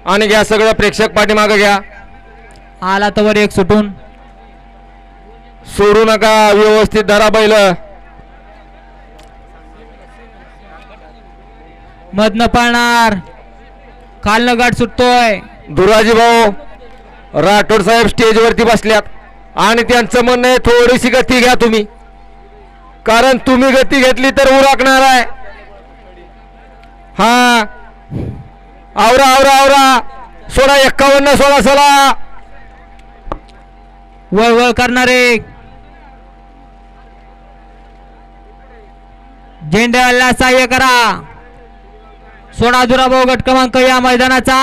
आणि घ्या सगळं प्रेक्षक पाठीमागे घ्या. आला तर एक सुटून सोडू नका, व्यवस्थित धरा बैल. मधनं पाळणार खालनं गाठ सुटतोय. दुराजी भाऊ राठोड साहेब स्टेजवरती बसल्यात आणि त्यांचं म्हणणं आहे थोडीशी गती घ्या तुम्ही, कारण तुम्ही गती घेतली तर उरकणार आहे. हा आवरा आवरा आवरा, सोडा 51 सोडा चला. वळ करणारे झेंड्याला सहाय्य करा. सोडा दुराभाऊ गट क्रमांक या मैदानाचा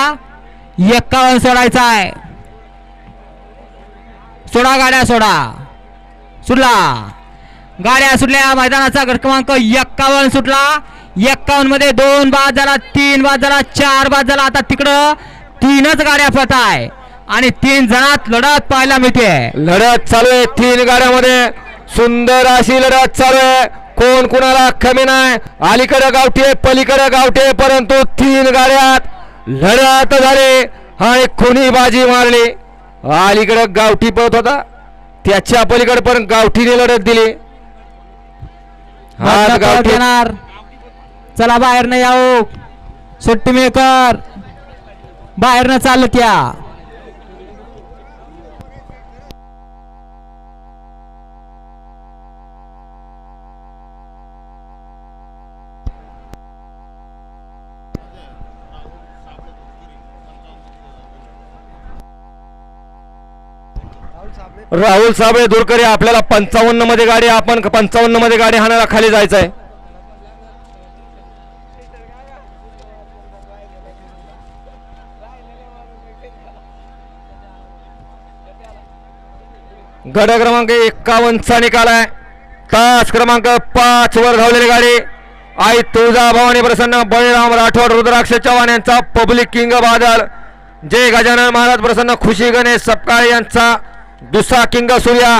51 सोडायचा आहे. सोडा गाड्या सोडा. सुटला गाड्या सुटल्या. मैदानाचा गट क्रमांक 51 सुटला. 51 मध्ये 2 बाद झाला, 3 बाद झाला, 4 बाद झाला. आता तिकडं 3च गाड्या पळत आहे आणि 3 जणात लढत पाहायला मिळते. लढत चालू आहे 3 गाड्यामध्ये, सुंदर अशी लढत चालू आहे. कोण कुणाला कमी नाही. अलीकडे गावठे पलीकडे गावठे, परंतु 3 गाड्यात लढत झाली आणि कोणी बाजी मारली. अलीकडे गावठी पळत होता, त्याच्या पलीकडे पण गावठीने लढत दिली. हात गावठी येणार. चला बाहेर न याओ, सुट्टी मेकर बाहेर न चालत या. राहुल साहेब दुरकरे आपल्याला 55 मध्ये गाडी, आपण 55 मध्ये गाडी हाणायला खाली जायचं आहे. गड क्रमांक 51 चा निकाल आहे. तास क्रमांक 5 वर धावलेली गाडी आई तुळजा भवानी प्रसन्न बळीराम राठोड रुद्राक्ष चव्हाण यांचा पब्लिक किंग बादल, जय गजानन महाराज प्रसन्न खुशी गणेश सपकाळ यांचा दुसरा किंग सूर्या.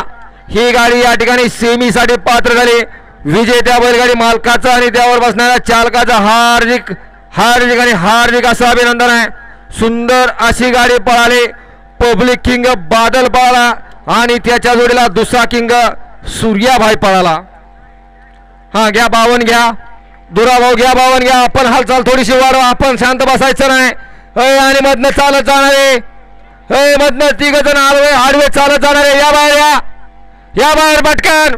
ही गाडी या ठिकाणी सेमीसाठी पात्र झाली. विजेत्या बैलगाडी मालकाचा आणि त्यावर बसणाऱ्या चालकाचा हार्दिक हार्दिक आणि हार्दिक असं अभिनंदन आहे. सुंदर अशी गाडी पळाली. पब्लिक किंग बादल पळाला आणि त्याच्या जोडीला दुसरा किंग सूर्याभाई पळाला. हा घ्या 52 घ्या, दुराभाऊ घ्या 52 घ्या. आपण हालचाल थोडीशी वाढवा, आपण शांत बसायचं नाही. आणि मधनं चालत जाणारे, मधनं 3 जण आडवे चालत जाणारे, या बाहेर या, या बाहेर पटकन.